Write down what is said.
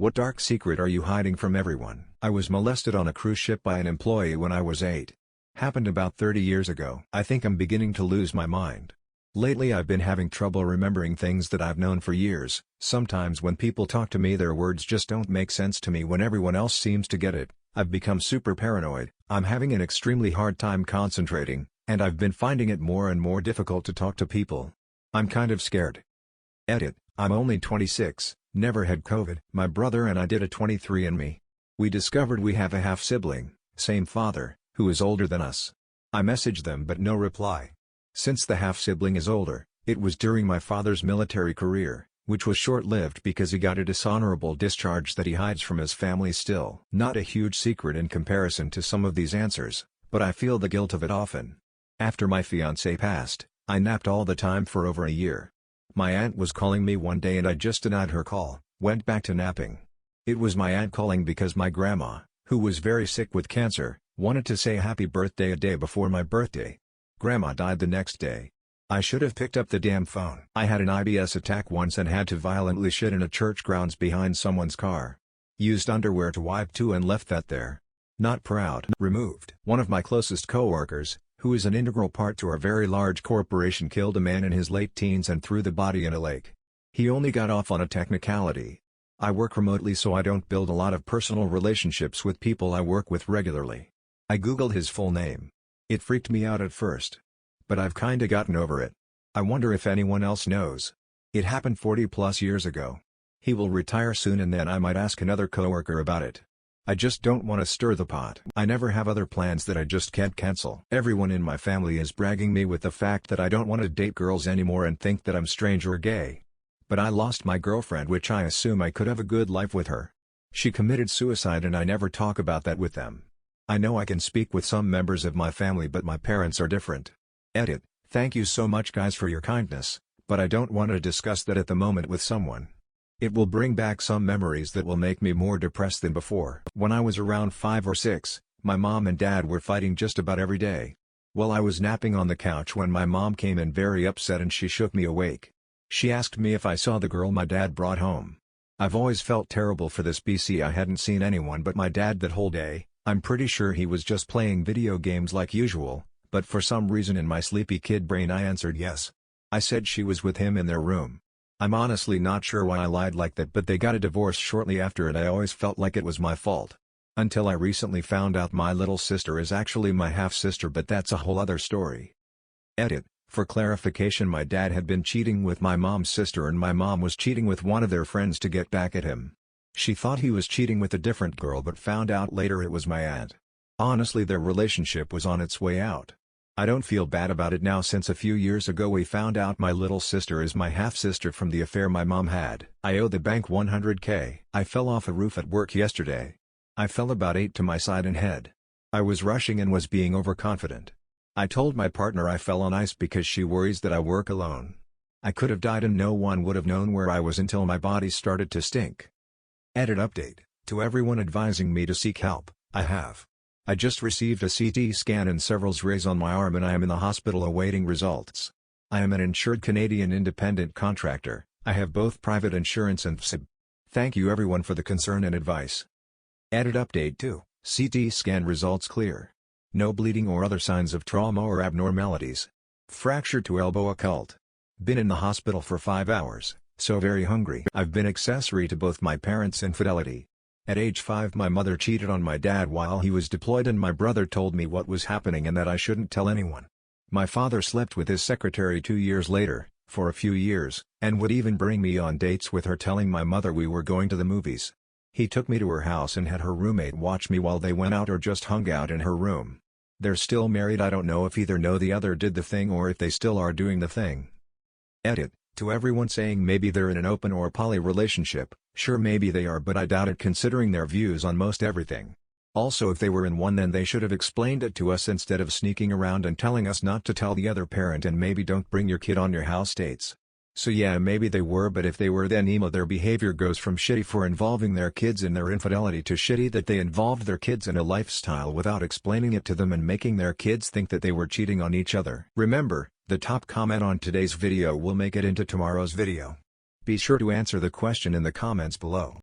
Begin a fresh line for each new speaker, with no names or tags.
What dark secret are you hiding from everyone? I was molested on a cruise ship by an employee when I was 8. Happened about 30 years ago. I think I'm beginning to lose my mind. Lately I've been having trouble remembering things that I've known for years. Sometimes when people talk to me their words just don't make sense to me when everyone else seems to get it. I've become super paranoid. I'm having an extremely hard time concentrating, and I've been finding it more and more difficult to talk to people. I'm kind of scared. Edit: I'm only 26, never had COVID. My brother and I did a 23andMe. We discovered we have a half-sibling, same father, who is older than us. I messaged them but no reply. Since the half-sibling is older, it was during my father's military career, which was short-lived because he got a dishonorable discharge that he hides from his family still. Not a huge secret in comparison to some of these answers, but I feel the guilt of it often. After my fiancée passed, I napped all the time for over a year. My aunt was calling me one day and I just denied her call, went back to napping. It was my aunt calling because my grandma, who was very sick with cancer, wanted to say happy birthday a day before my birthday. Grandma died the next day. I should have picked up the damn phone. I had an IBS attack once and had to violently shit in a church grounds behind someone's car. Used underwear to wipe too and left that there. Not proud. Removed. One of my closest coworkers, who is an integral part to our very large corporation, killed a man in his late teens and threw the body in a lake. He only got off on a technicality. I work remotely so I don't build a lot of personal relationships with people I work with regularly. I googled his full name. It freaked me out at first. But I've kinda gotten over it. I wonder if anyone else knows. It happened 40+ years ago. He will retire soon and then I might ask another coworker about it. I just don't want to stir the pot. I never have other plans that I just can't cancel. Everyone in my family is bragging me with the fact that I don't want to date girls anymore and think that I'm strange or gay. But I lost my girlfriend, which I assume I could have a good life with her. She committed suicide and I never talk about that with them. I know I can speak with some members of my family but my parents are different. Edit: thank you so much guys for your kindness, but I don't want to discuss that at the moment with someone. It will bring back some memories that will make me more depressed than before. When I was around 5 or 6, my mom and dad were fighting just about every day. Well, I was napping on the couch when my mom came in very upset and she shook me awake. She asked me if I saw the girl my dad brought home. I've always felt terrible for this BC. I hadn't seen anyone but my dad that whole day. I'm pretty sure he was just playing video games like usual, but for some reason in my sleepy kid brain I answered yes. I said she was with him in their room. I'm honestly not sure why I lied like that, but they got a divorce shortly after and I always felt like it was my fault. Until I recently found out my little sister is actually my half-sister, but that's a whole other story. Edit: for clarification, my dad had been cheating with my mom's sister and my mom was cheating with one of their friends to get back at him. She thought he was cheating with a different girl but found out later it was my aunt. Honestly, their relationship was on its way out. I don't feel bad about it now since a few years ago we found out my little sister is my half-sister from the affair my mom had. I owe the bank $100K. I fell off a roof at work yesterday. I fell about 8 to my side and head. I was rushing and was being overconfident. I told my partner I fell on ice because she worries that I work alone. I could have died and no one would have known where I was until my body started to stink. Edit: update: to everyone advising me to seek help, I have. I just received a CT scan and several X-rays on my arm and I am in the hospital awaiting results. I am an insured Canadian independent contractor. I have both private insurance and FSIB. Thank you everyone for the concern and advice. Edit: update 2, CT scan results clear. No bleeding or other signs of trauma or abnormalities. Fracture to elbow occult. Been in the hospital for 5 hours, so very hungry. I've been accessory to both my parents' infidelity. At age 5 my mother cheated on my dad while he was deployed and my brother told me what was happening and that I shouldn't tell anyone. My father slept with his secretary 2 years later, for a few years, and would even bring me on dates with her, telling my mother we were going to the movies. He took me to her house and had her roommate watch me while they went out or just hung out in her room. They're still married. I don't know if either know the other did the thing or if they still are doing the thing. Edit: to everyone saying maybe they're in an open or poly relationship, sure maybe they are but I doubt it considering their views on most everything. Also, if they were in one then they should have explained it to us instead of sneaking around and telling us not to tell the other parent and maybe don't bring your kid on your house dates. So yeah, maybe they were, but if they were then their behavior goes from shitty for involving their kids in their infidelity to shitty that they involved their kids in a lifestyle without explaining it to them and making their kids think that they were cheating on each other. Remember, the top comment on today's video will make it into tomorrow's video. Be sure to answer the question in the comments below.